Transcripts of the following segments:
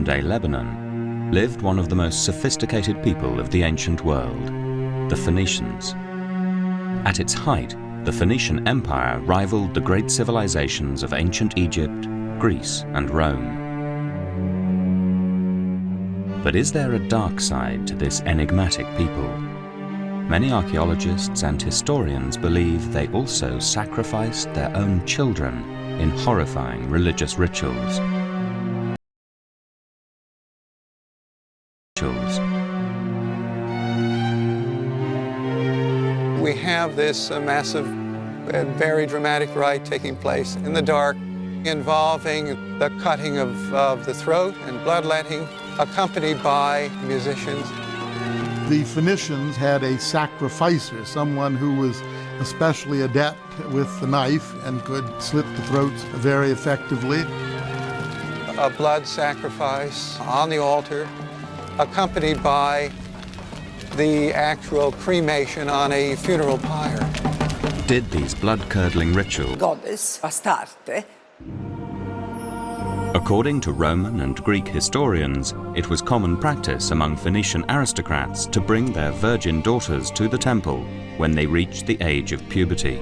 modern-day Lebanon, lived one of the most sophisticated people of the ancient world, the Phoenicians. At its height, the Phoenician Empire rivaled the great civilizations of ancient Egypt, Greece, and Rome. But is there a dark side to this enigmatic people? Many archaeologists and historians believe they also sacrificed their own children in horrifying religious rituals. We have this massive and very dramatic rite taking place in the dark, involving the cutting of the throat and bloodletting, accompanied by musicians. The Phoenicians had a sacrificer, someone who was especially adept with the knife and could slit the throats very effectively. A blood sacrifice on the altar, accompanied by the actual cremation on a funeral pyre. Did these blood-curdling rituals, goddess Astarte, according to Roman and Greek historians, it was common practice among Phoenician aristocrats to bring their virgin daughters to the temple when they reached the age of puberty.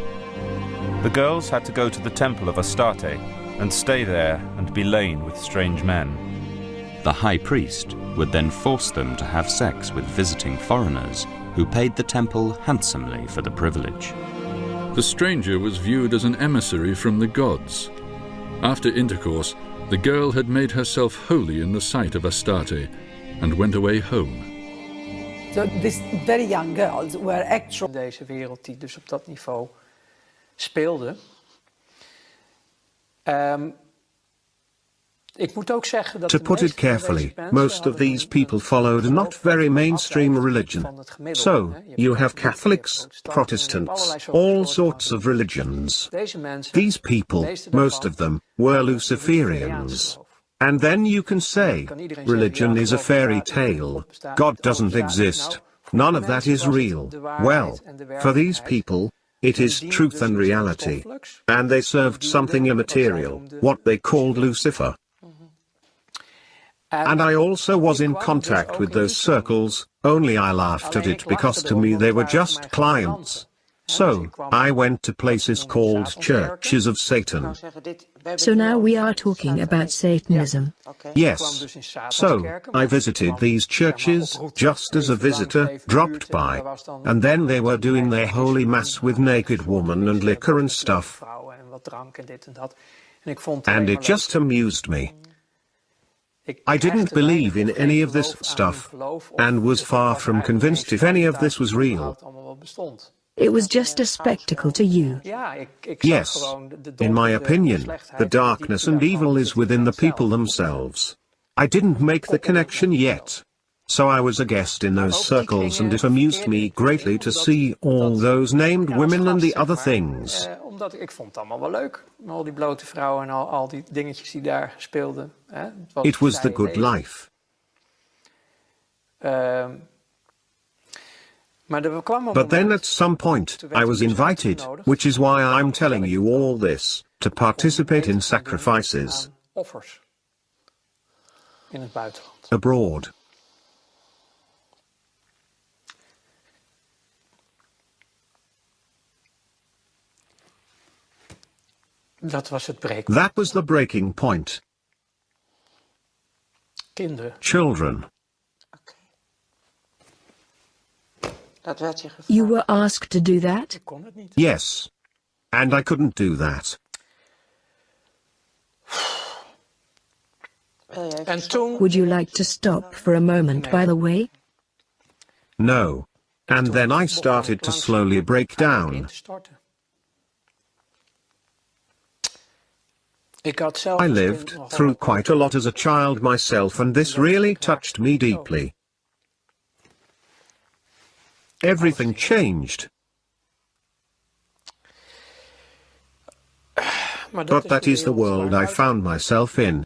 The girls had to go to the temple of Astarte and stay there and be lain with strange men. The high priest would then force them to have sex with visiting foreigners who paid the temple handsomely for the privilege. The stranger was viewed as an emissary from the gods. After intercourse, the girl had made herself holy in the sight of Astarte and went away home. So these very young girls were actually... Deze wereld die dus op dat niveau speelde. To put it carefully, most of these people followed a not very mainstream religion. So, you have Catholics, Protestants, all sorts of religions. These people, most of them, were Luciferians. And then you can say, religion is a fairy tale, God doesn't exist, none of that is real. Well, for these people, it is truth and reality. And they served something immaterial, what they called Lucifer. And I also was in contact with those circles, only I laughed at it because to me they were just clients. So, I went to places called churches of Satan. So now we are talking about Satanism. Yes. So, I visited these churches, just as a visitor dropped by. And then they were doing their holy mass with naked women and liquor and stuff. And it just amused me. I didn't believe in any of this stuff, and was far from convinced if any of this was real. It was just a spectacle to you. Yes. In my opinion, the darkness and evil is within the people themselves. I didn't make the connection yet. So I was a guest in those circles and it amused me greatly to see all those named women and the other things. Ik vond het allemaal wel leuk, al die blote vrouwen en al die dingetjes die daar speelden. It was the good life. But then at some point, I was invited, which is why I'm telling you all this, to participate in sacrifices. Abroad. That was the breaking point. Children. You were asked to do that? Yes. And I couldn't do that. Would you like to stop for a moment, by the way? No. And then I started to slowly break down. I lived through quite a lot as a child myself, and this really touched me deeply. Everything changed. But that is the world I found myself in.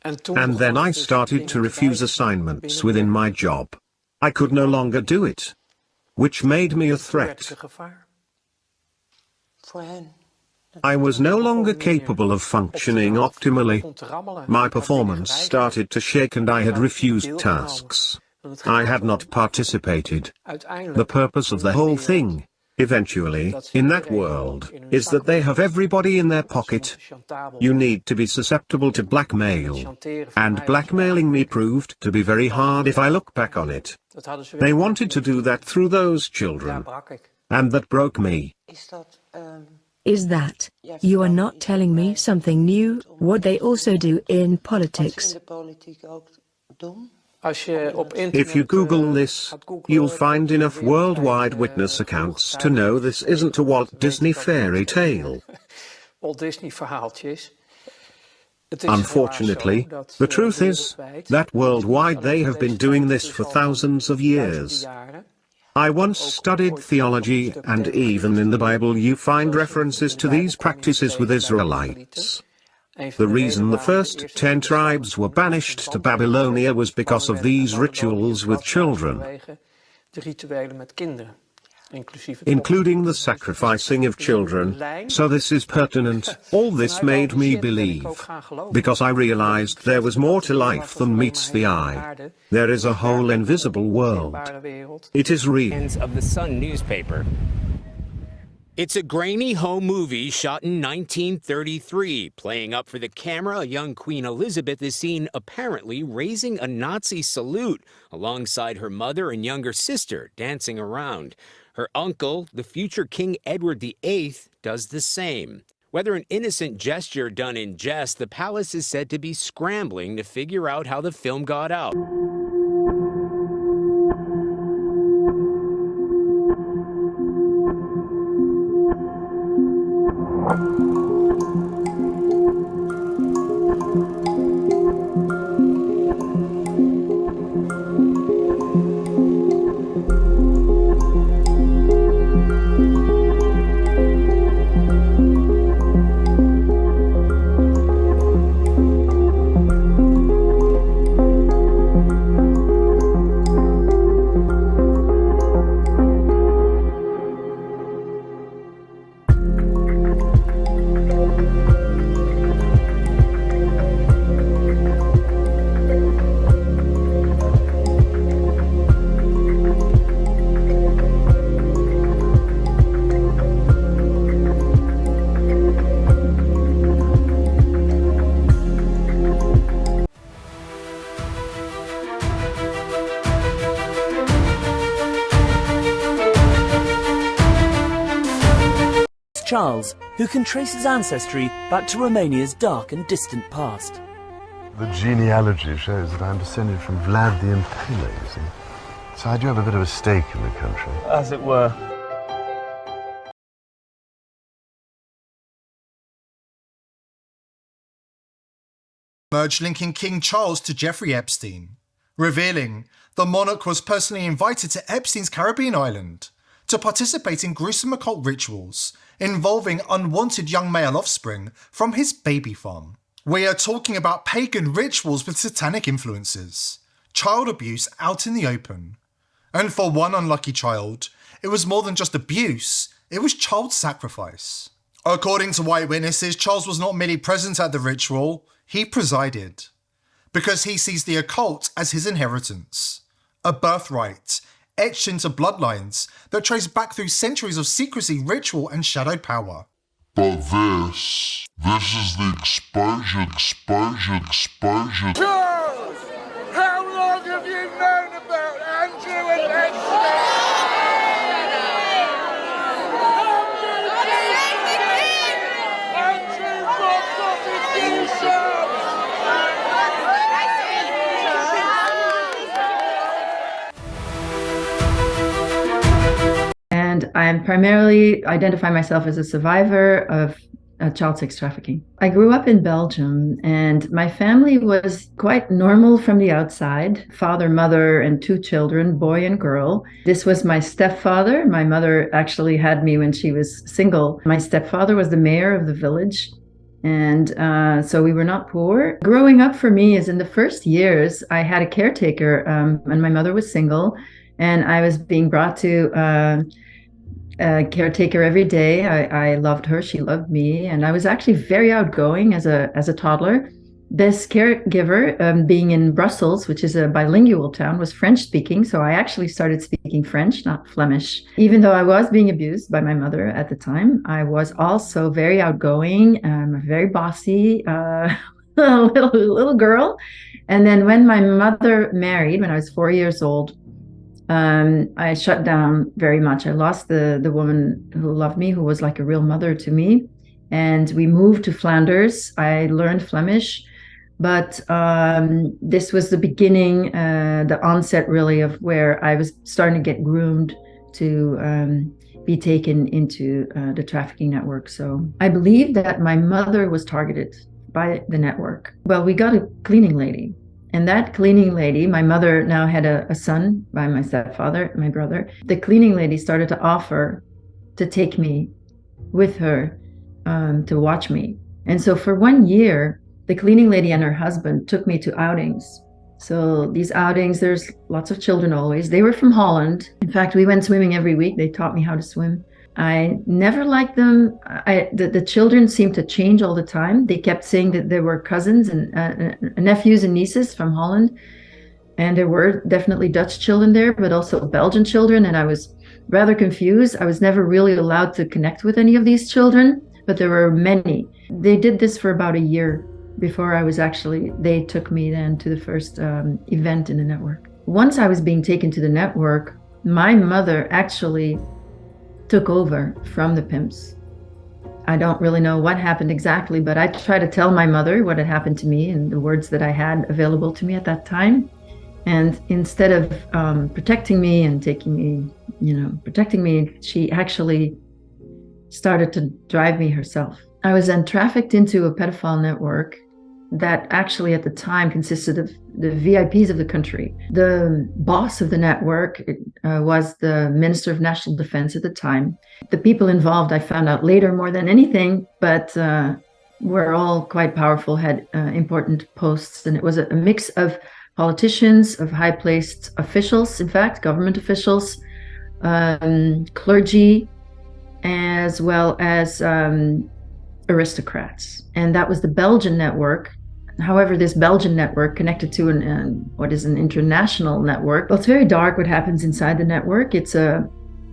And then I started to refuse assignments within my job. I could no longer do it, which made me a threat. I was no longer capable of functioning optimally. My performance started to shake and I had refused tasks. I had not participated. The purpose of the whole thing, eventually, in that world, is that they have everybody in their pocket. You need to be susceptible to blackmail. And blackmailing me proved to be very hard if I look back on it. They wanted to do that through those children. And that broke me. Is that, you are not telling me something new, what they also do in politics? If you Google this, you'll find enough worldwide witness accounts to know this isn't a Walt Disney fairy tale. Unfortunately, the truth is that worldwide they have been doing this for thousands of years. I once studied theology, and even in the Bible you find references to these practices with Israelites. The reason the first 10 tribes were banished to Babylonia was because of these rituals with children, including the sacrificing of children. So this is pertinent. All this made me believe, because I realized there was more to life than meets the eye. There is a whole invisible world. It is real. Of the Sun newspaper. It's a grainy home movie shot in 1933. Playing up for the camera, a young Queen Elizabeth is seen apparently raising a Nazi salute alongside her mother and younger sister dancing around. Her uncle, the future King Edward VIII, does the same. Whether an innocent gesture done in jest, the palace is said to be scrambling to figure out how the film got out. Charles, who can trace his ancestry back to Romania's dark and distant past. The genealogy shows that I'm descended from Vlad the Impaler, you see. So I do have a bit of a stake in the country. As it were. Merge linking King Charles to Jeffrey Epstein, revealing the monarch was personally invited to Epstein's Caribbean island to participate in gruesome occult rituals involving unwanted young male offspring from his baby farm. We are talking about pagan rituals with satanic influences, child abuse out in the open. And for one unlucky child, it was more than just abuse, it was child sacrifice. According to white witnesses, Charles was not merely present at the ritual, he presided. Because he sees the occult as his inheritance, a birthright, etched into bloodlines that trace back through centuries of secrecy, ritual, and shadowed power. But this is the exposure. Charles! How long have you known about Andrew and Epstein? Andrew got prosecution! And I primarily identify myself as a survivor of child sex trafficking. I grew up in Belgium, and my family was quite normal from the outside. Father, mother, and 2 children, boy and girl. This was my stepfather. My mother actually had me when she was single. My stepfather was the mayor of the village. And so we were not poor. Growing up for me is in the first years, I had a caretaker, and my mother was single, and I was being brought to caretaker every day. I loved her. She loved me. And I was actually very outgoing as a toddler. This caregiver, being in Brussels, which is a bilingual town, was French speaking. So I actually started speaking French, not Flemish. Even though I was being abused by my mother at the time, I was also very outgoing, very bossy, little girl. And then when my mother married, when I was 4 years old, I shut down very much. I lost the woman who loved me, who was like a real mother to me. And we moved to Flanders. I learned Flemish. But this was the beginning, the onset really of where I was starting to get groomed to be taken into the trafficking network. So I believe that my mother was targeted by the network. Well, we got a cleaning lady. And that cleaning lady, my mother now had a son by my stepfather, my brother. The cleaning lady started to offer to take me with her to watch me. And so for 1 year, the cleaning lady and her husband took me to outings. So these outings, there's lots of children always. They were from Holland. In fact, we went swimming every week. They taught me how to swim. I never liked them. The children seemed to change all the time. They kept saying that there were cousins and nephews and nieces from Holland. And there were definitely Dutch children there, but also Belgian children. And I was rather confused. I was never really allowed to connect with any of these children, but there were many. They did this for about a year before they took me then to the first event in the network. Once I was being taken to the network, my mother actually took over from the pimps. I don't really know what happened exactly, but I tried to tell my mother what had happened to me and the words that I had available to me at that time. And instead of protecting me and protecting me, she actually started to drive me herself. I was then trafficked into a pedophile network that actually at the time consisted of the VIPs of the country. The boss of the network was the Minister of National Defense at the time. The people involved, I found out later more than anything, but were all quite powerful, had important posts. And it was a mix of politicians, of high-placed officials, in fact, government officials, clergy, as well as aristocrats. And that was the Belgian network. However, this Belgian network connected to what is an international network. Well, it's very dark what happens inside the network. It's a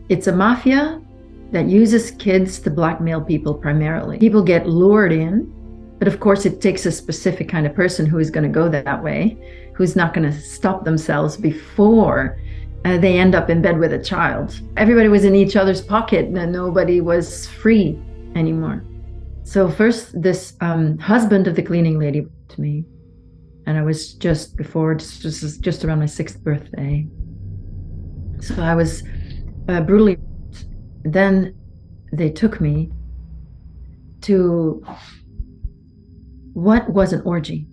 mafia that uses kids to blackmail people primarily. People get lured in, but of course it takes a specific kind of person who is going to go that way, who's not going to stop themselves before they end up in bed with a child. Everybody was in each other's pocket and nobody was free anymore. So first, this husband of the cleaning lady to me, and I was just around my 6th birthday. So I was brutally. Then they took me to what was an orgy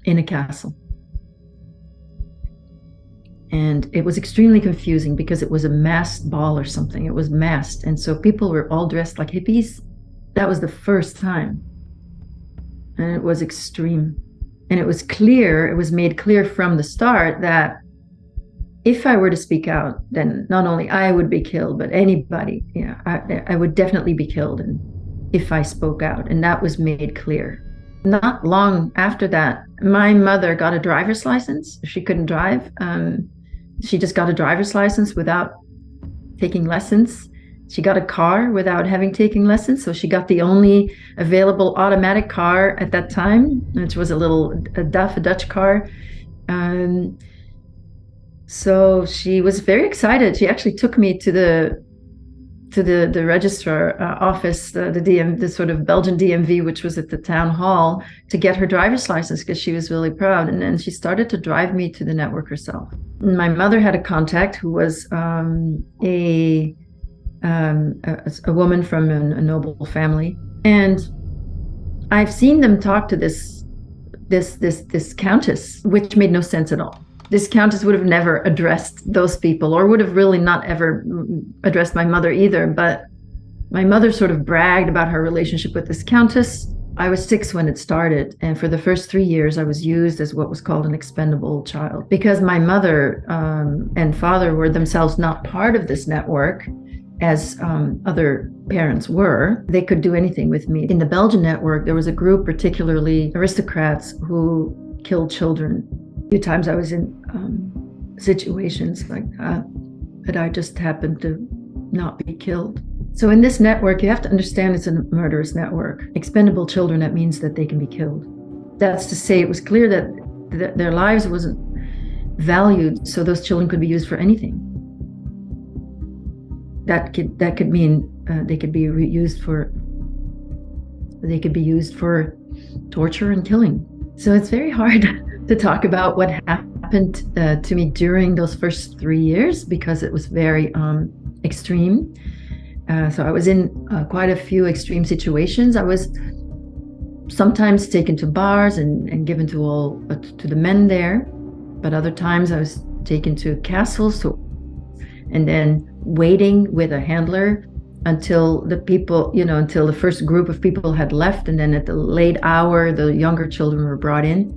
in a castle. And it was extremely confusing because it was a masked ball or something. It was masked. And so people were all dressed like hippies. That was the first time. And it was extreme. And it was made clear from the start that if I were to speak out, then not only I would be killed, but anybody, I would definitely be killed if I spoke out. And that was made clear. Not long after that, my mother got a driver's license. She couldn't drive. She just got a driver's license without taking lessons. She got a car without having taken lessons. So she got the only available automatic car at that time, which was a Dutch car. So she was very excited. She actually took me to the registrar office, the sort of Belgian DMV, which was at the town hall, to get her driver's license because she was really proud. And then she started to drive me to the network herself. My mother had a contact who was a woman from a noble family, and I've seen them talk to this countess, which made no sense at all. This countess would have never addressed those people, or would have really not ever addressed my mother either. But my mother sort of bragged about her relationship with this countess. I was 6 when it started, and for the first 3 years I was used as what was called an expendable child, because my mother and father were themselves not part of this network, as other parents were. They could do anything with me. In the Belgian network, there was a group, particularly aristocrats, who killed children. A few times I was in situations like that, but I just happened to not be killed. So in this network, you have to understand it's a murderous network. Expendable children, that means that they can be killed. That's to say, it was clear that their lives wasn't valued, so those children could be used for anything. That could mean they could be used for torture and killing. So it's very hard to talk about what happened to me during those first 3 years, because it was very extreme. So I was in quite a few extreme situations. I was sometimes taken to bars and given to the men there, but other times I was taken to castles, and then waiting with a handler until until the first group of people had left, and then at the late hour, the younger children were brought in.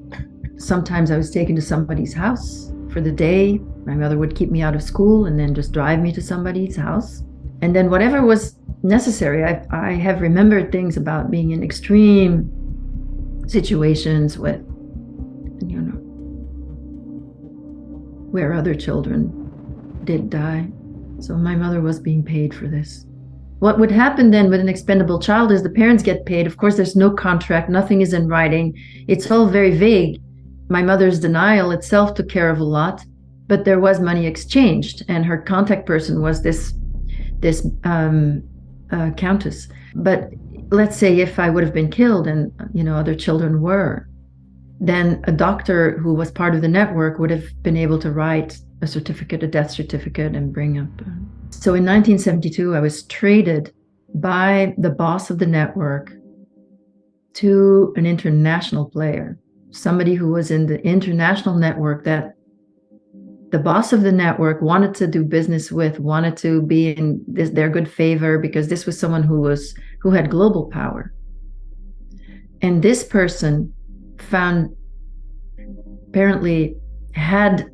Sometimes I was taken to somebody's house for the day. My mother would keep me out of school and then just drive me to somebody's house. And then whatever was necessary, I have remembered things about being in extreme situations with, where other children did die. So my mother was being paid for this. What would happen then with an expendable child is the parents get paid. Of course, there's no contract, nothing is in writing. It's all very vague. My mother's denial itself took care of a lot, but there was money exchanged, and her contact person was this countess. But let's say if I would have been killed and other children were, then a doctor who was part of the network would have been able to write a death certificate, and bring up. So in 1972, I was traded by the boss of the network to an international player, somebody who was in the international network that the boss of the network wanted to do business with, wanted to be in their good favor, because this was someone who had global power. And this person apparently had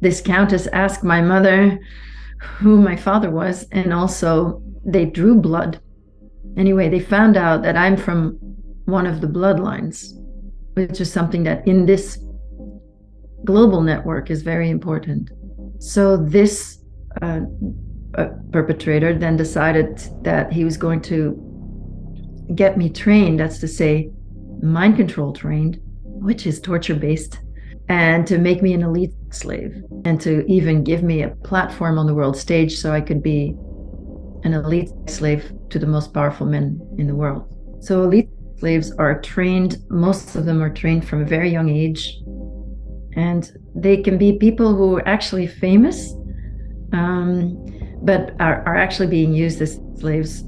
this countess ask my mother who my father was, and also they drew blood. Anyway, they found out that I'm from one of the bloodlines, which is something that in this global network is very important. So this perpetrator then decided that he was going to get me trained, that's to say, mind control trained, which is torture-based, and to make me an elite slave, and to even give me a platform on the world stage so I could be an elite slave to the most powerful men in the world. So elite slaves are trained, most of them are trained from a very young age, and they can be people who are actually famous, but are actually being used as slaves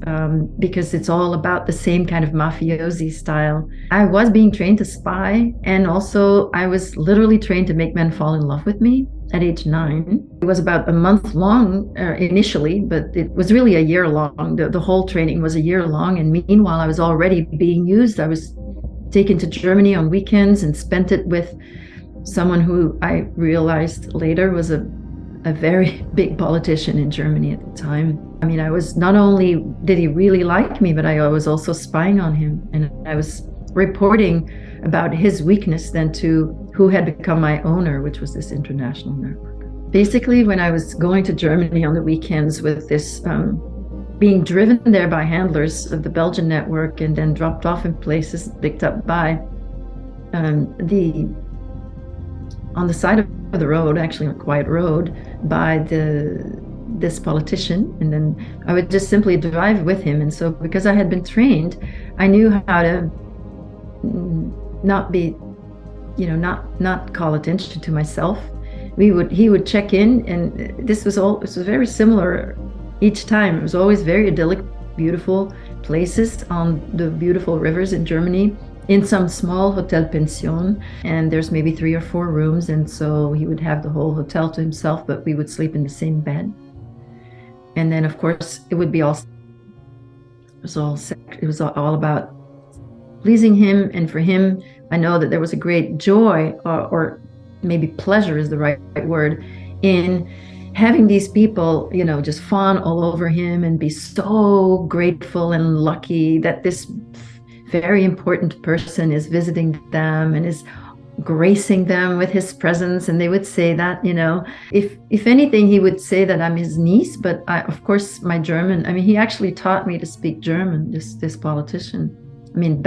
because it's all about the same kind of mafiosi style. I was being trained to spy, and also I was literally trained to make men fall in love with me at age 9. It was about a month long initially, but it was really a year long. The whole training was a year long, and meanwhile I was already being used. I was taken to Germany on weekends and spent it with someone who I realized later was a very big politician in Germany at the time. I mean, I was, not only did he really like me, but I was also spying on him, and I was reporting about his weakness then to who had become my owner, which was this international network. Basically, when I was going to Germany on the weekends with this, being driven there by handlers of the Belgian network and then dropped off in places, picked up by on the side of the road, actually on a quiet road, by this politician, and then I would just simply drive with him. And so because I had been trained, I knew how to not be, not call attention to myself. He would check in, and this was very similar each time. It was always very idyllic, beautiful places on the beautiful rivers in Germany, in some small hotel pension, and there's maybe 3 or 4 rooms, and so he would have the whole hotel to himself, but we would sleep in the same bed. And then of course it would be all about pleasing him, and for him, I know that there was a great joy, or maybe pleasure is the right word, in having these people, just fawn all over him and be so grateful and lucky that this very important person is visiting them and is gracing them with his presence. And they would say that, if anything, he would say that I'm his niece. But of course, my German, he actually taught me to speak German, this politician.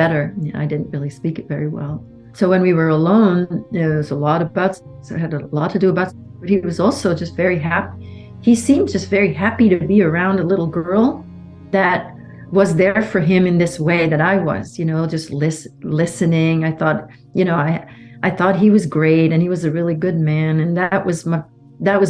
Better. I didn't really speak it very well. So when we were alone, there was a lot about, so it had a lot to do about, but he was also just very happy. He seemed just very happy to be around a little girl that was there for him in this way that I was, just listening. I thought, I thought he was great and he was a really good man. And that was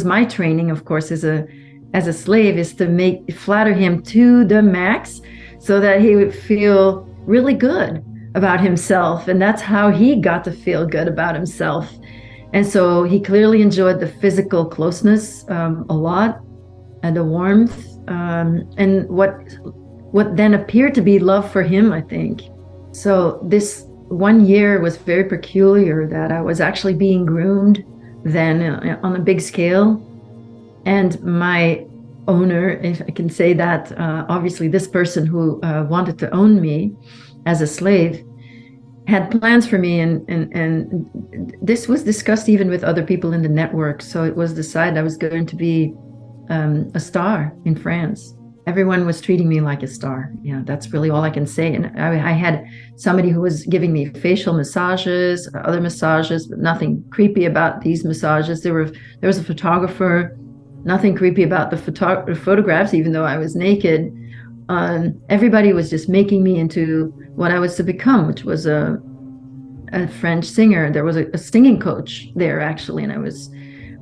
my training, of course, as a slave, is to flatter him to the max so that he would feel really good about himself. And that's how he got to feel good about himself. And so he clearly enjoyed the physical closeness a lot, and the warmth, and what then appeared to be love for him, I think. So this 1 year was very peculiar, that I was actually being groomed then on a big scale. And my owner, if I can say that, obviously this person who wanted to own me as a slave had plans for me, and this was discussed even with other people in the network. So it was decided I was going to be a star in France. Everyone was treating me like a star. That's really all I can say. And I had somebody who was giving me facial massages, other massages, but nothing creepy about these massages. There was a photographer, nothing creepy about the photographs, even though I was naked. Everybody was just making me into what I was to become, which was a French singer. There was a singing coach there, actually, and I was,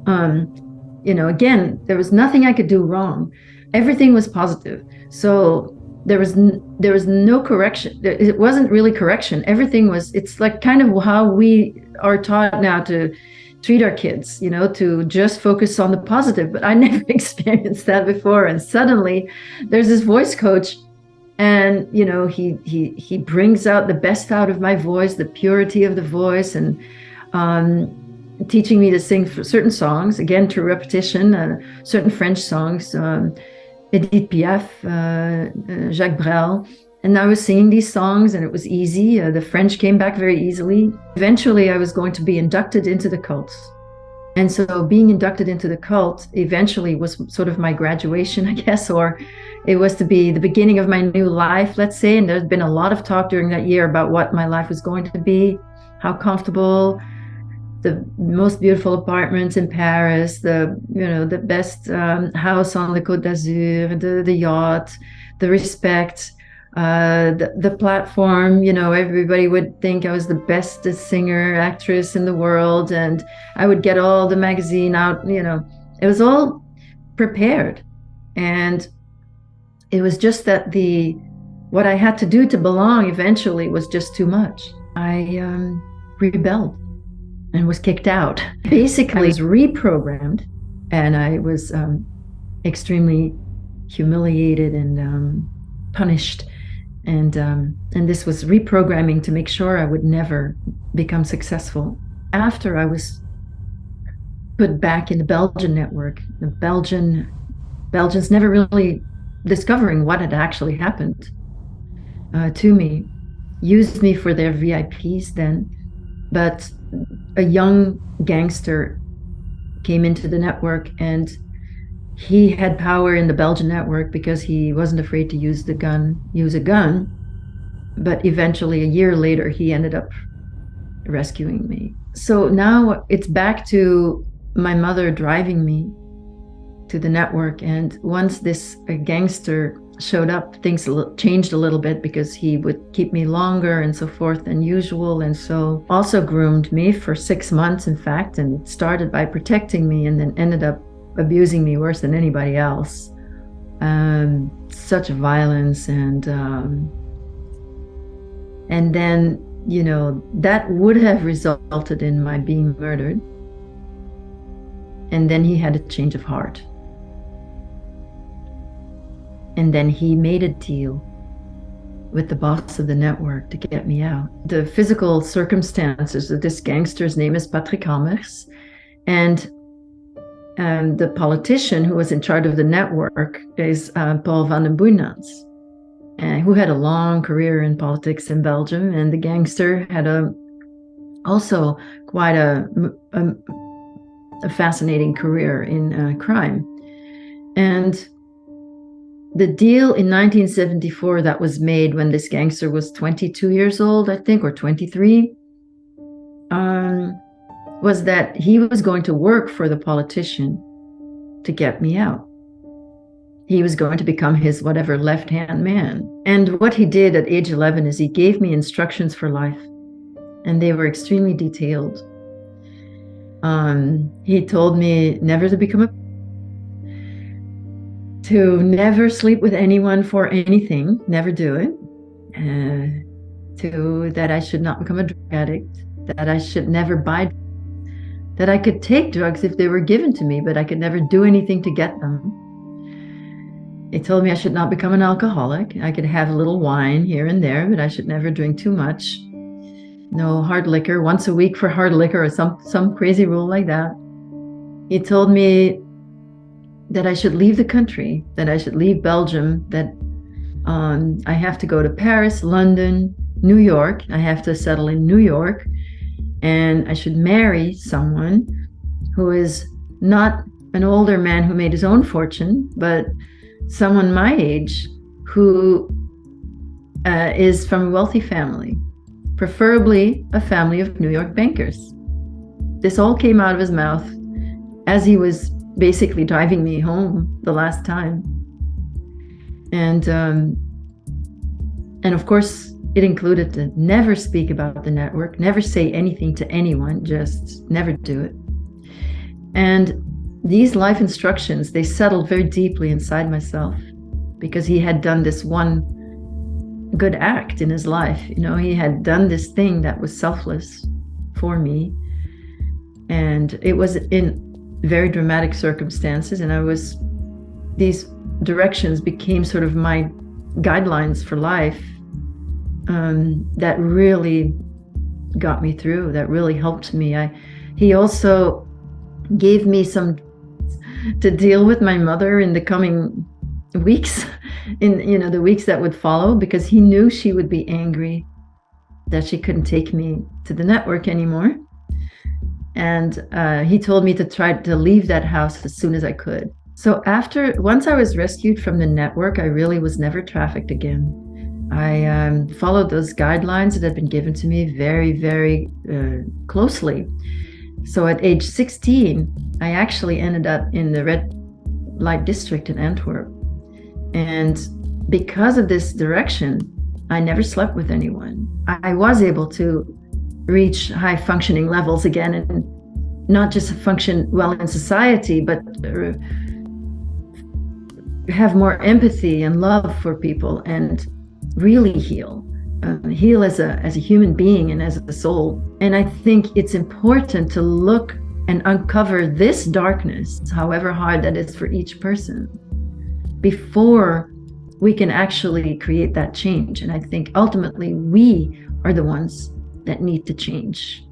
again, there was nothing I could do wrong. Everything was positive. So there was no correction. It wasn't really correction. Everything was, it's like kind of how we are taught now to treat our kids, to just focus on the positive. But I never experienced that before. And suddenly there's this voice coach, and, he brings out the best out of my voice, the purity of the voice, and teaching me to sing certain songs, again, through repetition, certain French songs, Edith Piaf, Jacques Brel. And I was singing these songs, and it was easy. The French came back very easily. Eventually, I was going to be inducted into the cult. And so being inducted into the cult eventually was sort of my graduation, I guess, or it was to be the beginning of my new life, let's say. And there's been a lot of talk during that year about what my life was going to be, how comfortable, the most beautiful apartments in Paris, the best house on the Côte d'Azur, the yacht, the respect, the platform. Everybody would think I was the best singer, actress in the world, and I would get all the magazine out. It was all prepared, and it was just that what I had to do to belong eventually was just too much. I rebelled and was kicked out. Basically, I was reprogrammed, and I was extremely humiliated and punished. And this was reprogramming to make sure I would never become successful. After I was put back in the Belgian network, the Belgians never really discovering what had actually happened to me, used me for their VIPs then. But a young gangster came into the network, and he had power in the Belgian network because he wasn't afraid to use a gun. But eventually, a year later, he ended up rescuing me. So now it's back to my mother driving me to the network. And once this gangster showed up, things changed a little bit, because he would keep me longer and so forth than usual. And so also groomed me for 6 months, in fact, and started by protecting me, and then ended up abusing me worse than anybody else. Such violence, and then, that would have resulted in my being murdered. And then he had a change of heart. And then he made a deal with the boss of the network to get me out. The physical circumstances of this gangster's name is Patrick Hammers. And the politician who was in charge of the network is Paul van den Boeynants, who had a long career in politics in Belgium, and the gangster had also quite a fascinating career in crime. And the deal in 1974 that was made when this gangster was 22 years old, I think, or 23, was that he was going to work for the politician to get me out. He was going to become his whatever left-hand man. And what he did at age 11 is he gave me instructions for life, and they were extremely detailed. He told me never to become to never sleep with anyone for anything, never do it. That I should not become a drug addict, that I should never buy drugs, that I could take drugs if they were given to me, but I could never do anything to get them. He told me I should not become an alcoholic. I could have a little wine here and there, but I should never drink too much. No hard liquor, once a week for hard liquor, or some crazy rule like that. He told me that I should leave the country, that I should leave Belgium, that I have to go to Paris, London, New York. I have to settle in New York, and I should marry someone who is not an older man who made his own fortune, but someone my age who is from a wealthy family, preferably a family of New York bankers. This all came out of his mouth as he was basically driving me home the last time. And of course, it included to never speak about the network, never say anything to anyone, just never do it. And these life instructions, they settled very deeply inside myself, because he had done this one good act in his life. You know, he had done this thing that was selfless for me. And it was in very dramatic circumstances, and these directions became sort of my guidelines for life, that really got me through, that really helped me. He also gave me some to deal with my mother in the coming weeks, in the weeks that would follow, because he knew she would be angry that she couldn't take me to the network anymore. And he told me to try to leave that house as soon as I could. So once I was rescued from the network, I really was never trafficked again. I followed those guidelines that had been given to me very, very closely. So at age 16, I actually ended up in the red light district in Antwerp. And because of this direction, I never slept with anyone. I was able to reach high functioning levels again, and not just function well in society, but have more empathy and love for people, and really heal as a human being and as a soul. And I think it's important to look and uncover this darkness, however hard that is for each person, before we can actually create that change. And I think ultimately we are the ones that need to change.